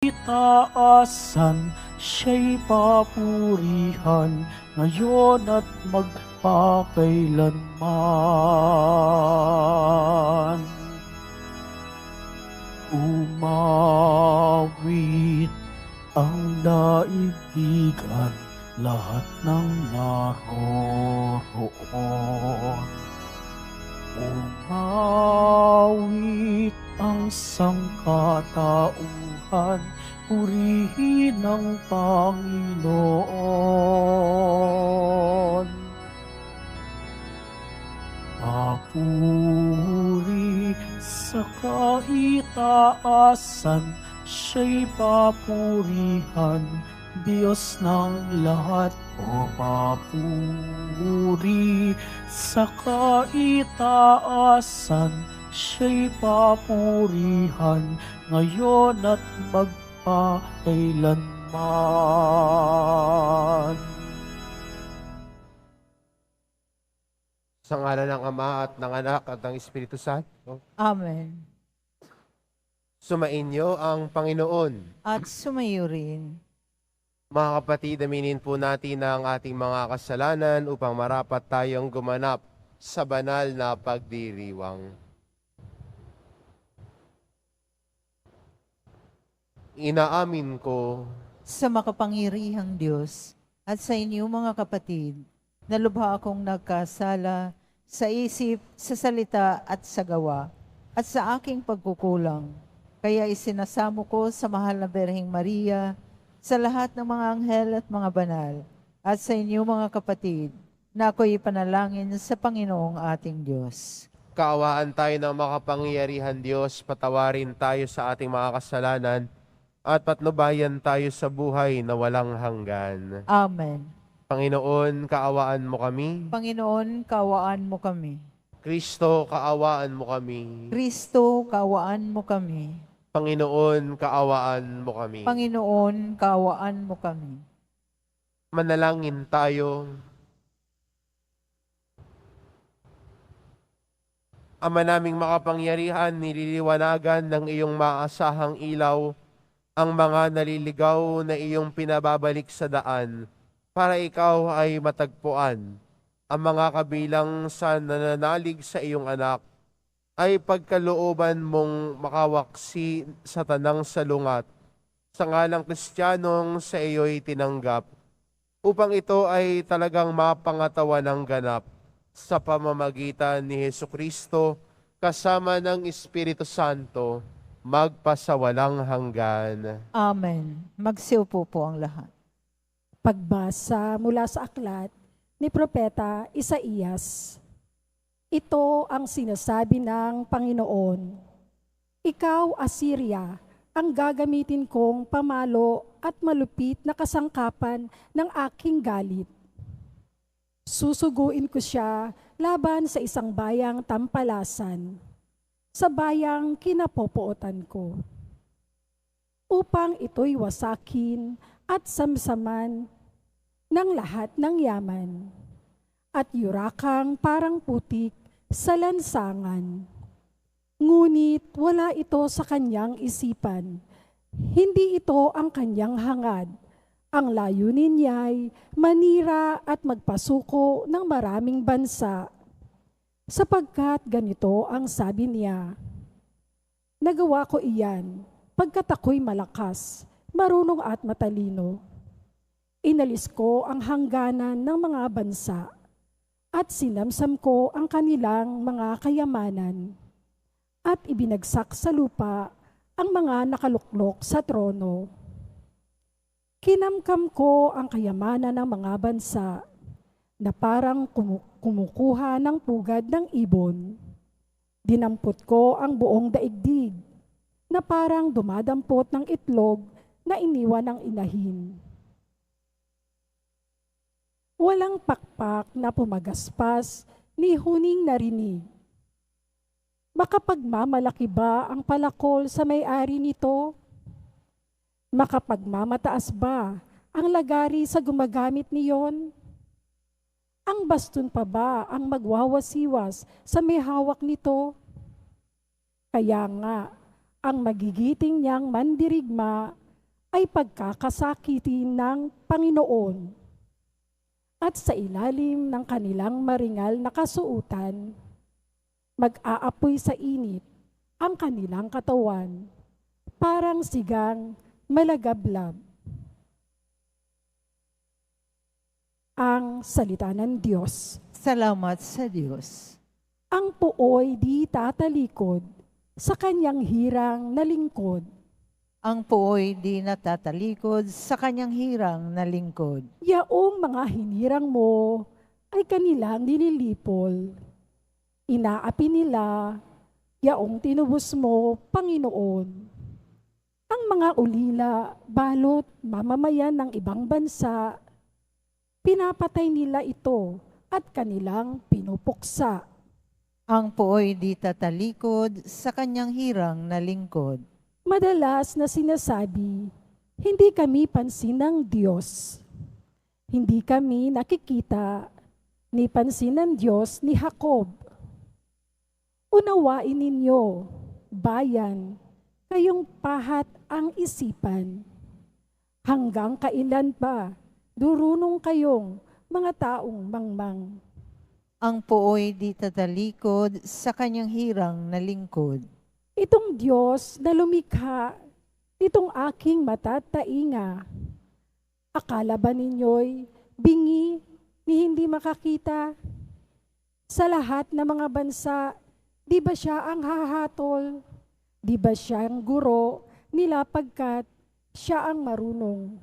Itaasan, siya'y papurihan, ngayon at magpakailanman. Umawit ang daigdigan, lahat ng naroroon. Umawit ang sangkatauhan, purihin ang Panginoon. Papuri sa kaitaasan, siya'y papurihan, Diyos ng lahat. O papuri sa kaitaasan, siya'y papurihan, ngayon at magpakailanman. Sa ngalan ng Ama at ng Anak at ng Espiritu Santo. Amen. Sumainyo ang Panginoon. At sumayo rin. Mga kapatid, aminin po natin ang ating mga kasalanan upang marapat tayong gumanap sa banal na pagdiriwang. Inaamin ko Sa makapangyarihang Diyos at sa inyo mga kapatid, na lubha akong nagkasala sa isip, sa salita at sa gawa, at sa aking pagkukulang. Kaya isinasamo ko sa mahal na Berheng Maria, sa lahat ng mga anghel at mga banal, at sa inyo mga kapatid, na ako'y ipanalangin sa Panginoong ating Diyos. kaawaan tayo ng makapangyarihan Diyos, patawarin tayo sa ating mga kasalanan, at patnubayan tayo sa buhay na walang hanggan. Amen. Panginoon, kaawaan mo kami. Panginoon, kaawaan mo kami. Kristo, kaawaan mo kami. Kristo, kaawaan mo kami. Panginoon, kaawaan mo kami. Panginoon, kaawaan mo kami. Manalangin tayo. Ama naming makapangyarihan, nililiwanagan ng iyong maasahang ilaw ang mga naliligaw na iyong pinababalik sa daan para ikaw ay matagpuan. Ang mga kabilang sa nananalig sa iyong anak ay pagkalooban mong makawaksi sa tanang salungat sa ngalang Kristiyanong sa iyo'y tinanggap, upang ito ay talagang mapangatawan ng ganap sa pamamagitan ni Hesukristo kasama ng Espiritu Santo, magpasawalang hanggan. Amen. Magsiupo po ang lahat. Pagbasa mula sa aklat ni Propeta Isaías. Ito ang sinasabi ng Panginoon. Ikaw, Assyria, ang gagamitin kong pamalo at malupit na kasangkapan ng aking galit. Susuguin ko siya laban sa isang bayang tampalasan, sa bayang kinapopootan ko, upang ito'y wasakin at samsaman ng lahat ng yaman, at yurakang parang putik sa lansangan. Ngunit wala ito sa kanyang isipan, hindi ito ang kanyang hangad. Ang layunin niya'y manira at magpasuko ng maraming bansa, sapagkat ganito ang sabi niya, nagawa ko iyan pagkat ako'y malakas, marunong at matalino. Inalis ko ang hangganan ng mga bansa at sinamsam ko ang kanilang mga kayamanan at ibinagsak sa lupa ang mga nakaluklok sa trono. Kinamkam ko ang kayamanan ng mga bansa na parang kumukuha ng pugad ng ibon. Dinampot ko ang buong daigdig na parang dumadampot ng itlog na iniwan ng inahin. Walang pakpak na pumagaspas ni huning narinig. Makapagmamalaki ba ang palakol sa may-ari nito? Makapagmamataas ba ang lagari sa gumagamit niyon? Ang baston pa ba ang magwawasiwas sa may hawak nito? Kaya nga, ang magigiting niyang mandirigma ay pagkakasakitin ng Panginoon at sa ilalim ng kanilang maringal na kasuutan, mag-aapoy sa init ang kanilang katawan, parang sigang malagablab. Ang salita ng Diyos. Salamat sa Diyos. Ang puoy di tatalikod sa kanyang hirang na lingkod. Ang puoy di natatalikod sa kanyang hirang na lingkod. Yaong mga hinirang mo ay kanilang nililipol. Inaapi nila, yaong tinubos mo, Panginoon. Ang mga ulila, balot, mamamayan ng ibang bansa, pinapatay nila ito at kanilang pinupuksa. Ang puoy di tatalikod sa kanyang hirang na lingkod. Madalas na sinasabi, hindi kami pansin ng Diyos. Hindi kami nakikita ni pansin ng Diyos ni Jacob. Unawain ninyo, bayan, kayong pahat ang isipan. Hanggang kailan ba durunong kayong mga taong mangmang? Ang puoy di tatalikod sa kanyang hirang na lingkod. Itong Diyos na lumikha, itong aking matatainga. Akala ba ninyo'y bingi ni hindi makakita? Sa lahat ng mga bansa, di ba siya ang hahatol? Di ba siya ang guro nila pagkat siya ang marunong?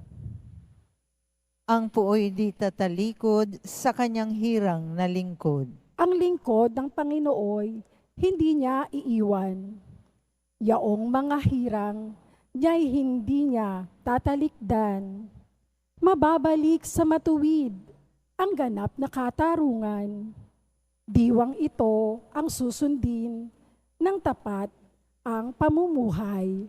Ang puoy di tatalikod sa kanyang hirang na lingkod. Ang lingkod ng Panginoon, hindi niya iiwan. Yaong mga hirang, niya'y hindi niya tatalikdan. Mababalik sa matuwid ang ganap na katarungan. Diwang ito ang susundin ng tapat ang pamumuhay.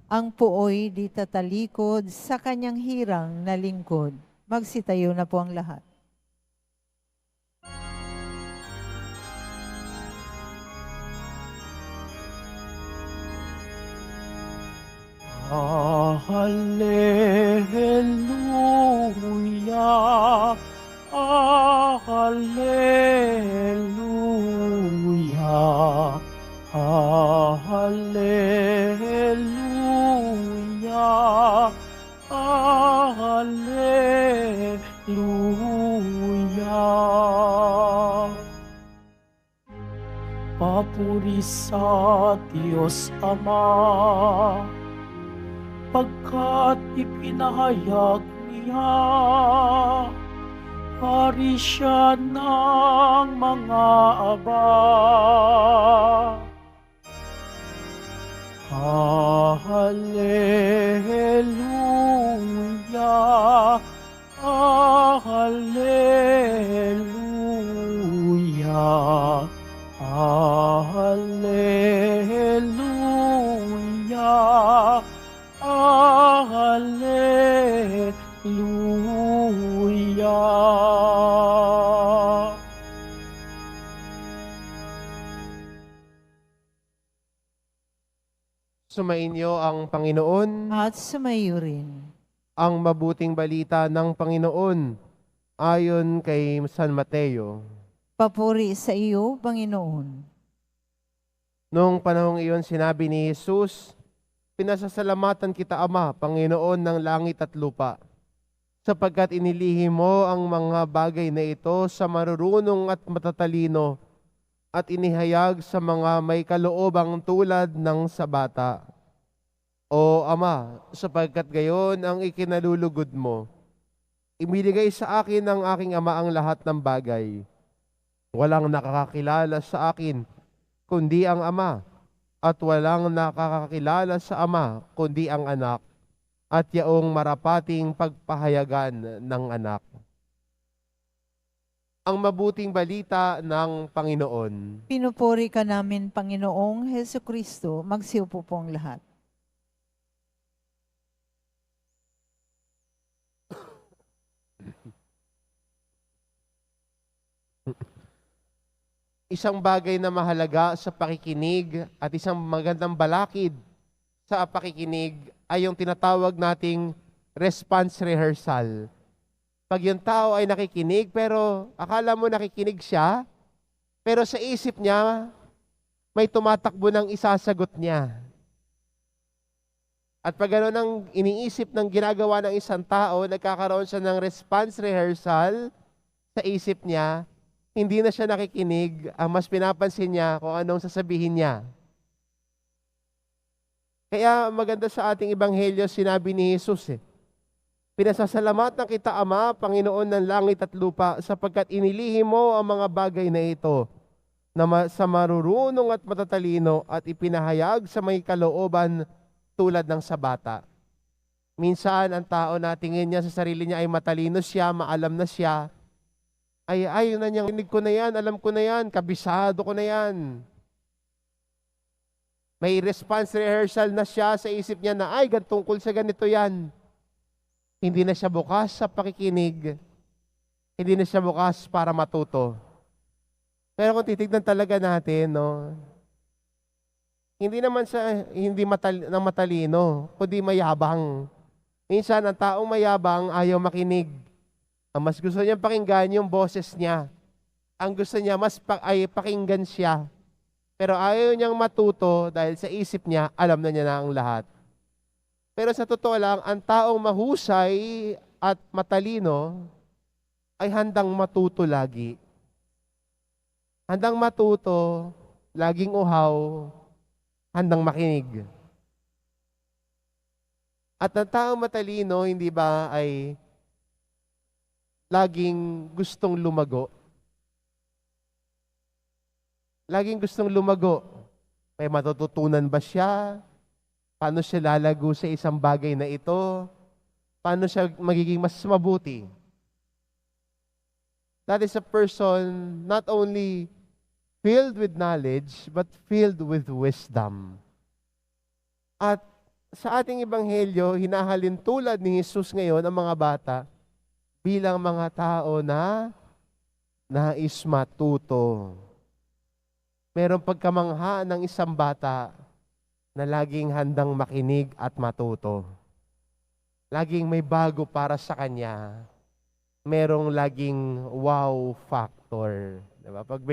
Ang puoy di tatalikod sa kanyang hirang na lingkod. Magsitayo na po ang lahat. Hallelujah, Hallelujah, Hallelujah, Hallelujah. Papuri sa Diyos Ama, pagkat ipinahayag niya, hari siya ng mga aba. Hallelujah, Hallelujah, Hallelujah, Hallelujah. Sumainyo ang Panginoon, At sumayo rin. ang mabuting balita ng Panginoon ayon kay San Mateo. Papuri sa iyo, Panginoon. Noong panahong iyon sinabi ni Jesus, "Pinasasalamatan kita, Ama, Panginoon ng langit at lupa, sapagkat inilihim mo ang mga bagay na ito sa marurunong at matatalino at inihayag sa mga may kaloobang tulad ng sa bata. O Ama, sapagkat gayon ang ikinalulugod mo, ibinigay sa akin ng aking Ama ang lahat ng bagay. Walang nakakakilala sa akin kundi ang Ama, at walang nakakakilala sa Ama kundi ang Anak, at yaong marapating pagpahayagan ng Anak." Ang mabuting balita ng Panginoon. Pinupuri ka namin, Panginoong Hesukristo. Magsiupo pong lahat. Isang bagay na mahalaga sa pakikinig at isang magandang balakid sa pakikinig ay yung tinatawag nating response rehearsal. Pag yung tao ay nakikinig, pero akala mo nakikinig siya, pero sa isip niya, may tumatakbo ng isasagot niya. At pag gano'n ang iniisip ng ginagawa ng isang tao, nagkakaroon siya ng response rehearsal sa isip niya, hindi na siya nakikinig, ang mas pinapansin niya kung anong sasabihin niya. Kaya maganda sa ating ebanghelyo, sinabi ni Jesus, "Pinasasalamatan kita, Ama, Panginoon ng langit at lupa, sapagkat inilihim mo ang mga bagay na ito na sa marurunong at matatalino at ipinahayag sa may kalooban tulad ng sa bata." Minsan, ang tao na tingin niya sa sarili niya ay matalino siya, maalam na siya, ay na niyang, rinig ko na yan, alam ko na yan, kabisado ko na yan. May response rehearsal na siya sa isip niya na, tungkol sa ganito yan. Hindi na siya bukas sa pakikinig. Hindi na siya bukas para matuto. Pero kung titignan talaga natin, no, hindi naman siya matalino, kundi mayabang. Minsan, ang taong mayabang ayaw makinig. Ang mas gusto niya pakinggan yung boses niya. Ang gusto niya ay pakinggan siya. Pero ayaw niyang matuto dahil sa isip niya, alam na niya na ang lahat. Pero sa totoo lang, ang taong mahusay at matalino ay handang matuto lagi. Handang matuto, laging uhaw, handang makinig. At ang taong matalino, hindi ba, ay laging gustong lumago. Laging gustong lumago. May matututunan ba siya? Paano siya lalago sa isang bagay na ito? Paano siya magiging mas mabuti? That is a person not only filled with knowledge, but filled with wisdom. At sa ating ebanghelyo, hinahalin tulad ni Jesus ngayon ang mga bata bilang mga tao na nais matuto. Merong pagkamangha ng isang bata na laging handang makinig at matuto. Laging may bago para sa kanya. Merong laging wow factor. Diba? Pag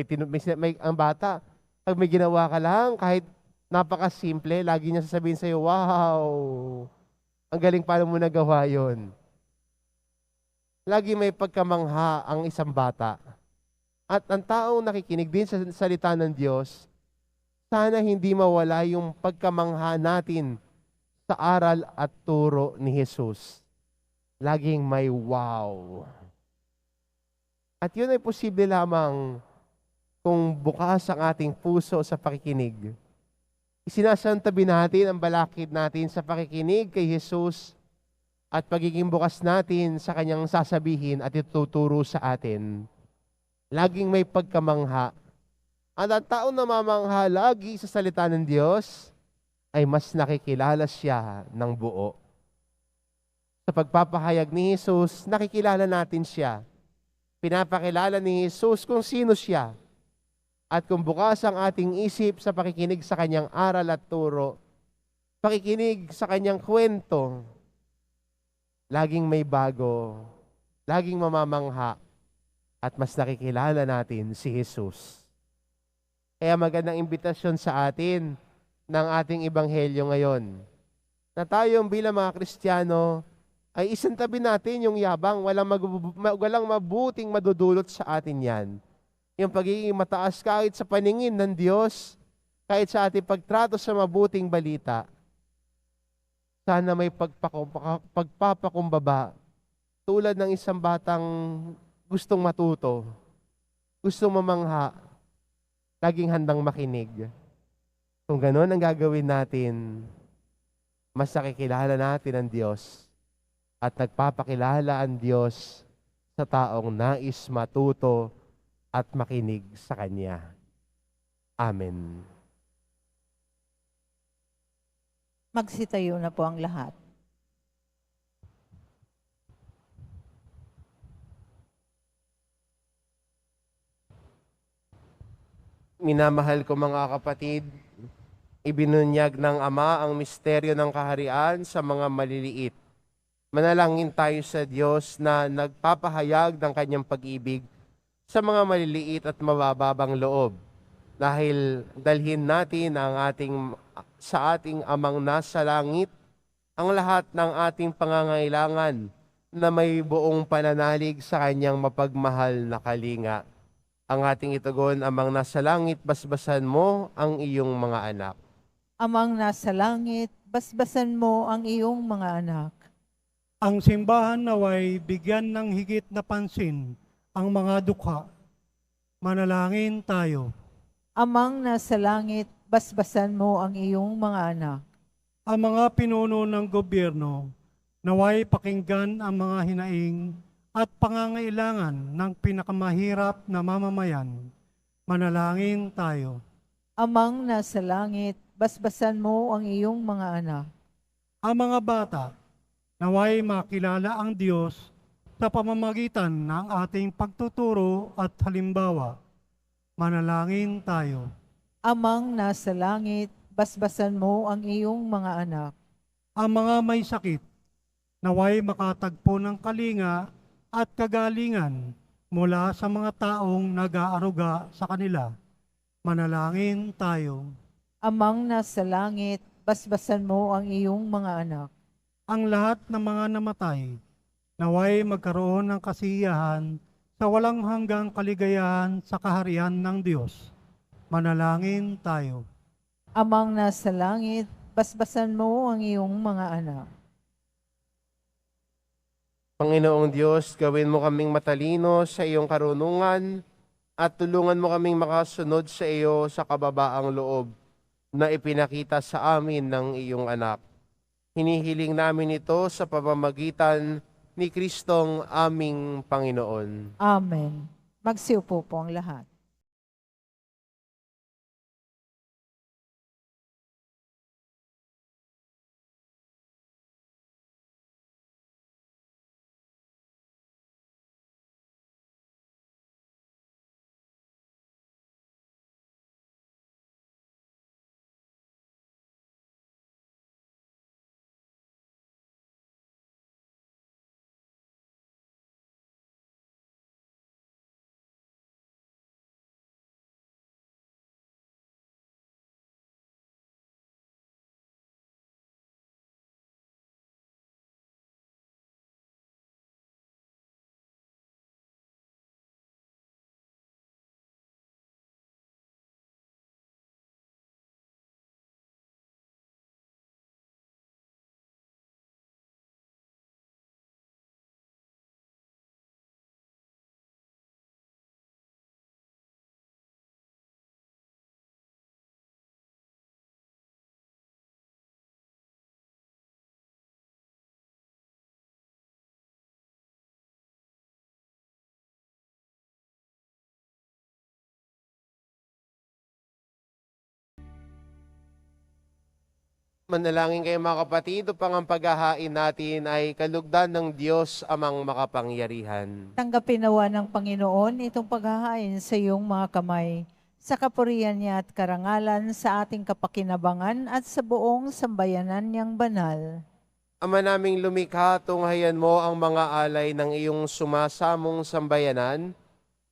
ang bata, pag may ginawa ka lang, kahit napakasimple, lagi niya sasabihin sa'yo, wow, ang galing paano mo nagawa yun. Lagi may pagkamangha ang isang bata. At ang taong nakikinig din sa salita ng Diyos, sana hindi mawala yung pagkamangha natin sa aral at turo ni Jesus. Laging may wow. At yun ay posible lamang kung bukas ang ating puso sa pakikinig. Isinasantabi natin ang balakid natin sa pakikinig kay Jesus at pagiging bukas natin sa kanyang sasabihin at ituturo sa atin. Laging may pagkamangha. At ang taong namamangha lagi sa salita ng Diyos ay mas nakikilala siya ng buo. Sa pagpapahayag ni Jesus, nakikilala natin siya. Pinapakilala ni Jesus kung sino siya. At kung bukas ang ating isip sa pakikinig sa kanyang aral at turo, pakikinig sa kanyang kwento, laging may bago, laging mamamangha, at mas nakikilala natin si Jesus. Kaya magandang imbitasyon sa atin ng ating ebanghelyo ngayon, na tayong bilang mga Kristiyano, ay isantabi natin yung yabang, walang mabuting madudulot sa atin yan. Yung pagiging mataas kahit sa paningin ng Diyos, kahit sa ating pagtrato sa mabuting balita, sana may pagpapakumbaba tulad ng isang batang gustong matuto, gustong mamangha, laging handang makinig. Kung gano'n ang gagawin natin, mas nakikilala natin ang Diyos at nagpapakilala ang Diyos sa taong nais matuto at makinig sa Kanya. Amen. Magsitayo na po ang lahat. Minamahal ko mga kapatid, Ibinunyag ng Ama ang misteryo ng kaharian sa mga maliliit. Manalangin tayo sa Diyos na nagpapahayag ng kanyang pag-ibig sa mga maliliit at mabababang loob. Dahil dalhin natin sa ating Amang nasa langit ang lahat ng ating pangangailangan na may buong pananalig sa kanyang mapagmahal na kalinga. Ang ating itugon, Amang nasa langit, basbasan mo ang iyong mga anak. Amang nasa langit, basbasan mo ang iyong mga anak. Ang simbahan naway bigyan ng higit na pansin ang mga dukha. Manalangin tayo. Amang nasa langit, basbasan mo ang iyong mga anak. Ang mga pinuno ng gobyerno naway pakinggan ang mga hinaing at pangangailangan ng pinakamahirap na mamamayan. Manalangin tayo. Amang nasa langit, basbasan mo ang iyong mga anak. Ang mga bata naway makilala ang Diyos sa pamamagitan ng ating pagtuturo at halimbawa. Manalangin tayo. Amang nasa langit, basbasan mo ang iyong mga anak. Ang mga may sakit naway makatagpo ng kalinga at kagalingan mula sa mga taong nag-aaruga sa kanila. Manalangin tayo. Amang nasa langit, basbasan mo ang iyong mga anak. Ang lahat ng mga namatay naway magkaroon ng kasiyahan sa walang hanggang kaligayahan sa kaharian ng Diyos. Manalangin tayo. Amang nasa langit, basbasan mo ang iyong mga anak. Panginoong Diyos, gawin mo kaming matalino sa iyong karunungan at tulungan mo kaming makasunod sa iyo sa kababaang loob na ipinakita sa amin ng iyong anak. Hinihiling namin ito sa pamamagitan ni Kristong aming Panginoon. Amen. Magsiupo po ang lahat. Manalangin kayo mga kapatid upang ang paghahain natin ay kalugdan ng Diyos amang makapangyarihan. Tanggapin nawa ng Panginoon itong paghahain sa iyong mga kamay, sa kapurihan niya at karangalan sa ating kapakinabangan at sa buong sambayanan niyang banal. Ama naming lumikha, tunghayan mo ang mga alay ng iyong sumasamong sambayanan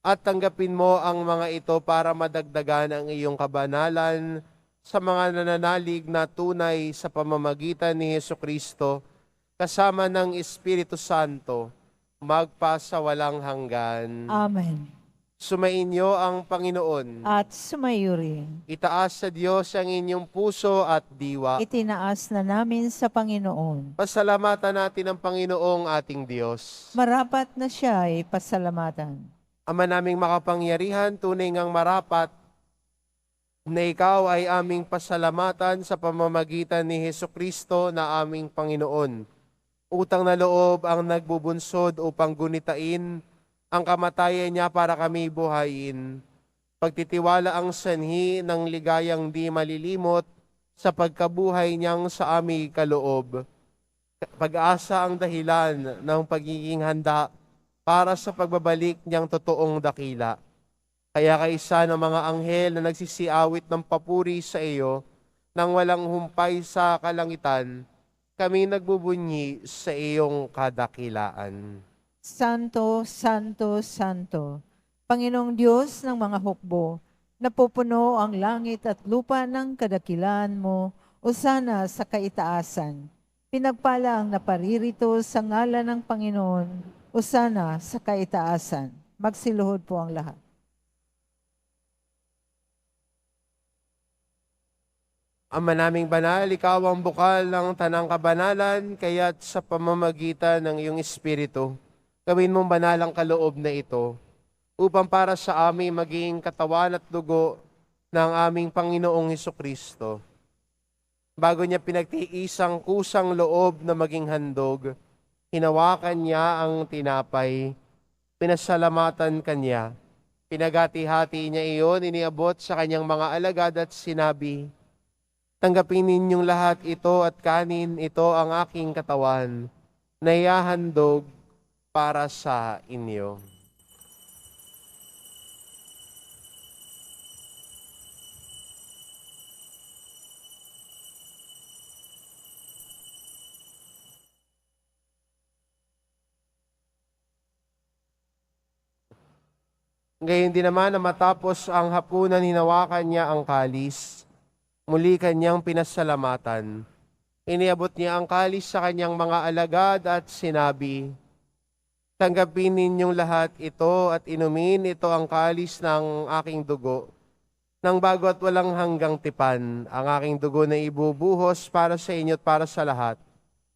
at tanggapin mo ang mga ito para madagdagan ang iyong kabanalan sa mga nananalig na tunay sa pamamagitan ni Hesukristo kasama ng Espiritu Santo, magpa sa walang hanggan. Amen. Sumainyo ang Panginoon. At sumayo rin. Itaas sa Diyos ang inyong puso at diwa. Itinaas na namin sa Panginoon. Pasalamatan natin ang Panginoong ating Diyos. Marapat na siya ay pasalamatan. Ama naming makapangyarihan, tunay ngang marapat na ikaw ay aming pasalamatan sa pamamagitan ni Hesukristo na aming Panginoon. Utang na loob ang nagbubunsod upang gunitain ang kamatayan niya para kami buhayin. Pagtitiwala ang sanhi ng ligayang di malilimot sa pagkabuhay niyang sa aming kaloob. Pag-asa ang dahilan ng pagiging handa para sa pagbabalik niyang totoong dakila. Kaya kaisa ng mga anghel na nagsisiawit ng papuri sa iyo, nang walang humpay sa kalangitan, kami nagbubunyi sa iyong kadakilaan. Santo, Santo, Santo, Panginoong Diyos ng mga hukbo, napupuno ang langit at lupa ng kadakilaan mo, usana sa kaitaasan. Pinagpala ang naparirito sa ngalan ng Panginoon, usana sa kaitaasan. Magsiluhod po ang lahat. Ama naming banal, ikaw ang bukal ng tanang kabanalan, kaya't sa pamamagitan ng iyong Espiritu, gawin mong banal ang kaloob na ito, upang para sa amin maging katawan at dugo ng aming Panginoong Hesukristo. Bago niya pinagtiisang kusang loob na maging handog, hinawakan niya ang tinapay, pinasalamatan kanya, pinagati-hati niya iyon, iniabot sa kanyang mga alagad at sinabi, "Tanggapin ninyong lahat ito at kanin, ito ang aking katawan, na ihahandog para sa inyo." Gayon din naman na matapos ang hapunan, hinawakan niya ang kalis. Muli kanyang pinasalamatan. Iniabot niya ang kalis sa kanyang mga alagad at sinabi, "Tanggapin ninyong lahat ito at inumin, ito ang kalis ng aking dugo. Nang bago at walang hanggang tipan, ang aking dugo na ibubuhos para sa inyo at para sa lahat.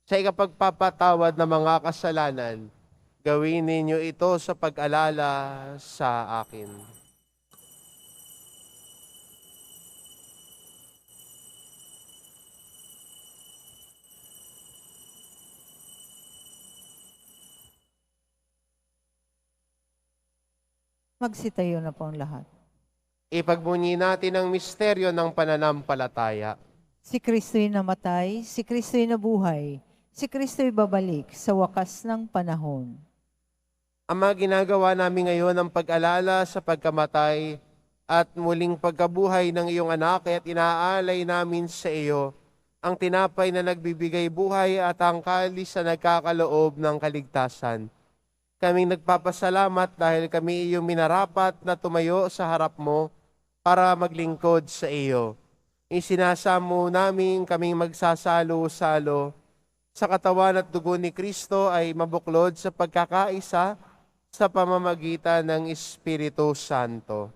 Sa ikapagpapatawad ng mga kasalanan, gawin ninyo ito sa pag-alala sa akin." Magsitayo na po ang lahat. Ipagbunyi natin ang misteryo ng pananampalataya. Si Kristo'y namatay, si Kristo'y nabuhay, si Kristo'y babalik sa wakas ng panahon. Ama, ginagawa namin ngayon ang pag-alala sa pagkamatay at muling pagkabuhay ng iyong anak at inaalay namin sa iyo ang tinapay na nagbibigay buhay at ang kalis na nagkakaloob ng kaligtasan. Kaming nagpapasalamat dahil kami iyong minarapat na tumayo sa harap mo para maglingkod sa iyo. Isinasamo namin kaming magsasalo-salo sa katawan at dugo ni Kristo ay mabuklod sa pagkakaisa sa pamamagitan ng Espiritu Santo.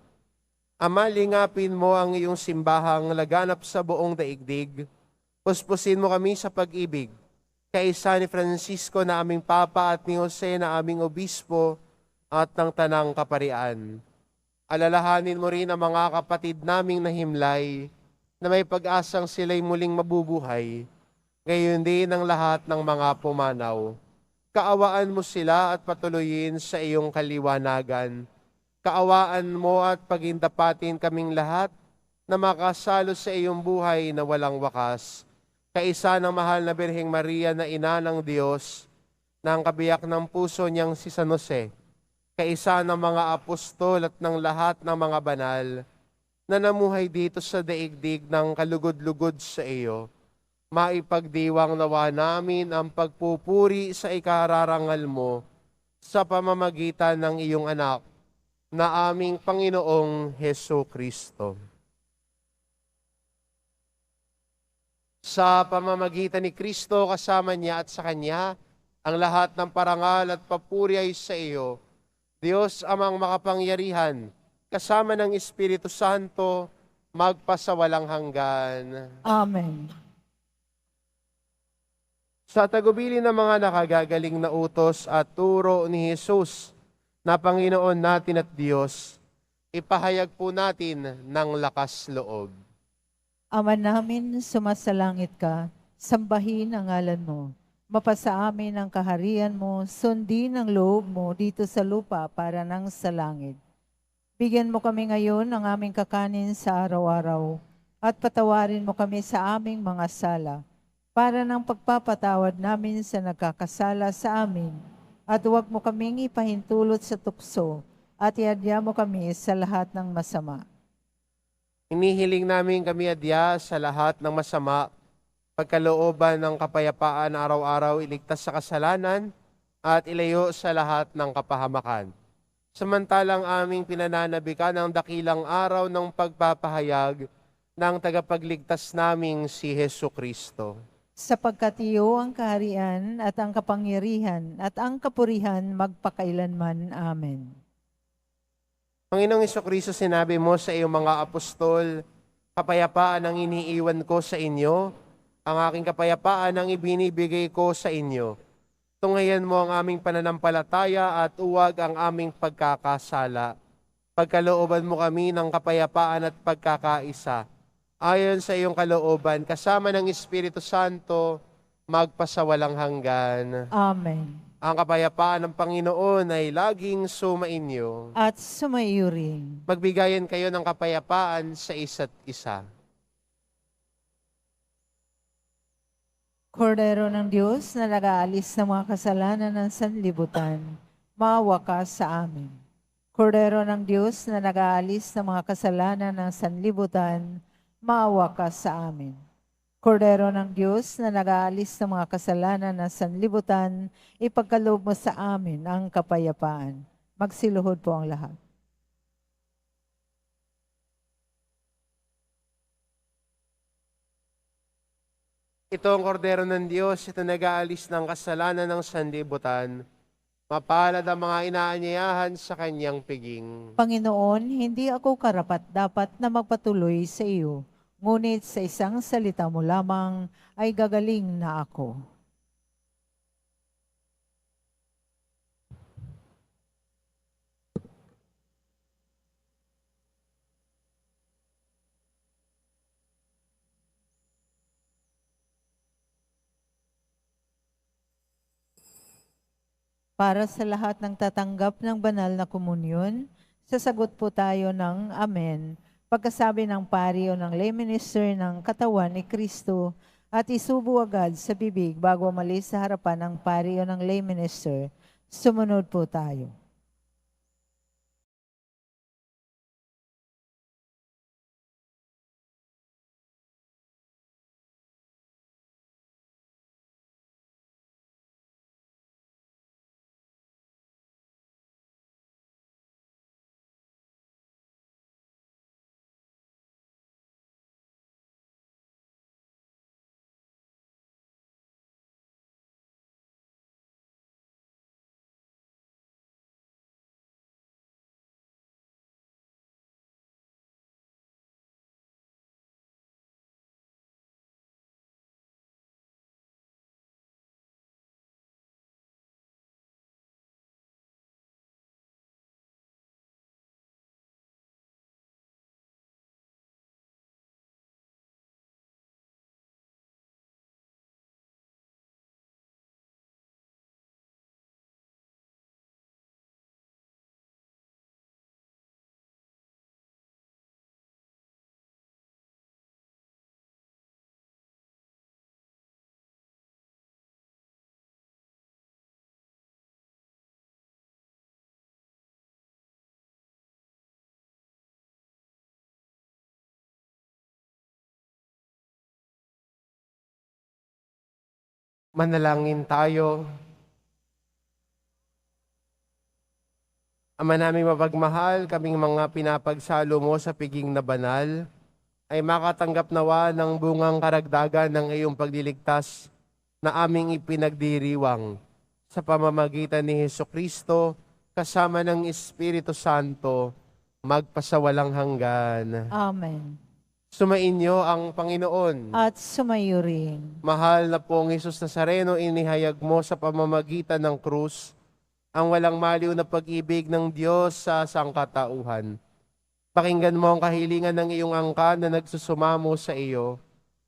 Ama, lingapin mo ang iyong simbahang laganap sa buong daigdig. Puspusin mo kami sa pag-ibig. Kaisa ni Francisco na aming Papa at ni Jose na aming Obispo at ng Tanang Kaparian. Alalahanin mo rin ang mga kapatid naming nahimlay na may pag-asang sila'y muling mabubuhay. Gayon din ang lahat ng mga pumanaw. Kaawaan mo sila at patuloyin sa iyong kaliwanagan. Kaawaan mo at pagindapatin kaming lahat na makasalo sa iyong buhay na walang wakas. Kaisa ng mahal na Birheng Maria na ina ng Diyos, ng kabiyak ng puso niyang si San Jose, kaisa ng mga apostol at ng lahat ng mga banal na namuhay dito sa daigdig ng kalugod-lugod sa iyo, maipagdiwang nawa namin ang pagpupuri sa ikararangal mo sa pamamagitan ng iyong anak na aming Panginoong Hesukristo. Sa pamamagitan ni Kristo, kasama niya at sa Kanya, ang lahat ng parangal at papuri ay sa iyo, Diyos amang makapangyarihan, kasama ng Espiritu Santo, magpasawalang hanggan. Amen. Sa tagubilin ng mga nakagagaling na utos at turo ni Jesus na Panginoon natin at Diyos, ipahayag po natin ng lakas loob. Ama namin, sumasalangit ka, sambahin ang ngalan mo. Mapasa amin ang kaharian mo, sundin ang loob mo dito sa lupa para nang sa langit. Bigyan mo kami ngayon ng aming kakanin sa araw-araw at patawarin mo kami sa aming mga sala para ng pagpapatawad namin sa nagkakasala sa amin. At huwag mo kaming ipahintulot sa tukso at iadya mo kami sa lahat ng masama. Hinihiling namin kami adya sa lahat ng masama, pagkalooban ng kapayapaan araw-araw, iligtas sa kasalanan, at ilayo sa lahat ng kapahamakan. Samantalang aming pinananabikan ang dakilang araw ng pagpapahayag ng tagapagligtas naming si Hesu Kristo. Sapagkat iyo ang kaharian at ang kapangyarihan at ang kapurihan magpakailanman. Amen. Panginoong Kristo, sinabi mo sa iyong mga apostol, kapayapaan ang iniiwan ko sa inyo, ang aking kapayapaan ang ibinibigay ko sa inyo. Tunghayan mo ang aming pananampalataya at uwag ang aming pagkakasala. Pagkalooban mo kami ng kapayapaan at pagkakaisa. Ayon sa iyong kalooban, kasama ng Espiritu Santo, magpasawalang hanggan. Amen. Ang kapayapaan ng Panginoon ay laging sumainyo. At sumaiyo rin. Magbigayan kayo ng kapayapaan sa isa't isa. Kordero ng Diyos na nag-aalis ng mga kasalanan ng sanlibutan, maawa ka sa amin. Kordero ng Diyos na nag-aalis ng mga kasalanan ng sanlibutan, maawa ka sa amin. Kordero ng Diyos na nag-aalis ng mga kasalanan ng sanlibutan, ipagkaloob mo sa amin ang kapayapaan. Magsiluhod po ang lahat. Ito ang kordero ng Diyos, ito nag-aalis ng kasalanan ng sanlibutan. Mapalad ang mga inaanyayahan sa kanyang piging. Panginoon, hindi ako karapat-dapat na magpatuloy sa iyo, ngunit sa isang salita mo lamang ay gagaling na ako. Para sa lahat ng tatanggap ng banal na komunyon, sasagot po tayo ng Amen. Pagkasabi ng pari o ng lay minister ng katawan ni Kristo at isubo agad sa bibig bago umalis sa harapan ng pari o ng lay minister, sumunod po tayo. Manalangin tayo. Ama naming mapagmahal, kaming mga pinapagsalo mo sa piging na banal, ay makatanggap nawa ng bungang karagdagan ng iyong pagliligtas na aming ipinagdiriwang sa pamamagitan ni Hesu Kristo kasama ng Espiritu Santo magpasawalang hanggan. Amen. Sumainyo ang Panginoon. At sumaiyo rin. Mahal na pong Jesus Nazareno, inihayag mo sa pamamagitan ng krus ang walang maliw na pag-ibig ng Diyos sa sangkatauhan. Pakinggan mo ang kahilingan ng iyong angkan na nagsusumamo sa iyo.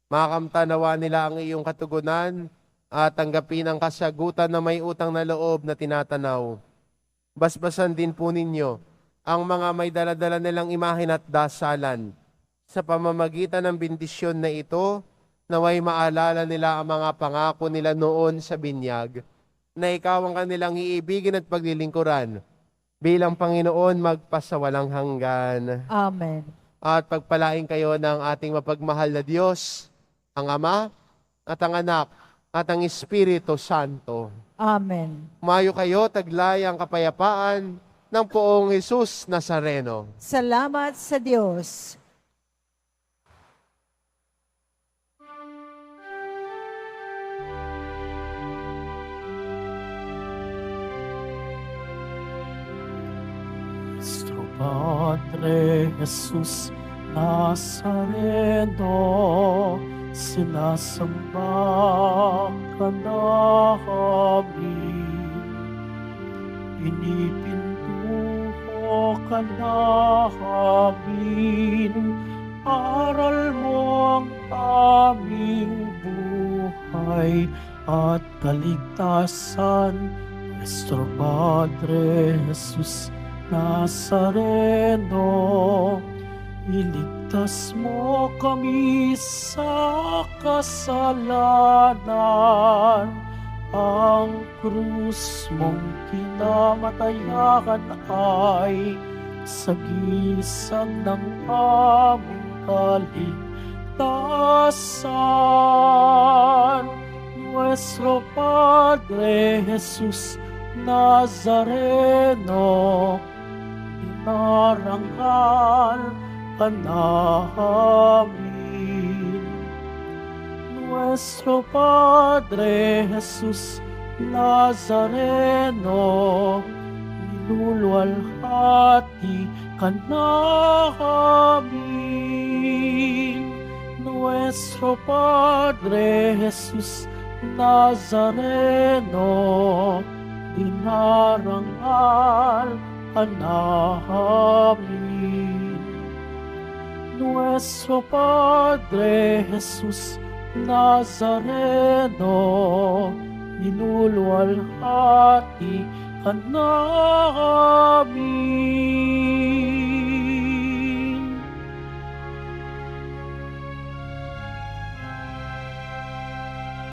Makamtanawa nila ang iyong katugunan at tanggapin ang kasagutan na may utang na loob na tinatanaw. Basbasan din po ninyo ang mga may daladala nilang imahin at dasalan. Sa pamamagitan ng bendisyon na ito, naway maalala nila ang mga pangako nila noon sa binyag, na ikaw ang kanilang iibigin at paglilingkuran. Bilang Panginoon, magpasawalang hanggan. Amen. at pagpalain kayo ng ating mapagmahal na Diyos, ang Ama, at ang Anak, at ang Espiritu Santo. Amen. Umayo kayo, taglay ang kapayapaan ng Poong Jesus Nazareno. Salamat sa Diyos. Nuestro Padre Jesus Nazareno, sinasamba ka namin, pinipintuho ka namin, aral mo ang aming buhay at kaligtasan. Nuestro Padre Jesus Nazareno, iligtas mo kami sa kasalanan. Ang krus mong kinamatayan ay sagisag ng aming kaligtasan. Nuestro Padre Jesus Nazareno, inarangal ka namin. Nuestro Padre Jesus Nazareno, niluluwalhati ka namin. Nuestro Padre Jesus Nazareno, dinarangal ka namin. Nuestro Padre Jesus Nazareno, niluluwalhati ka namin.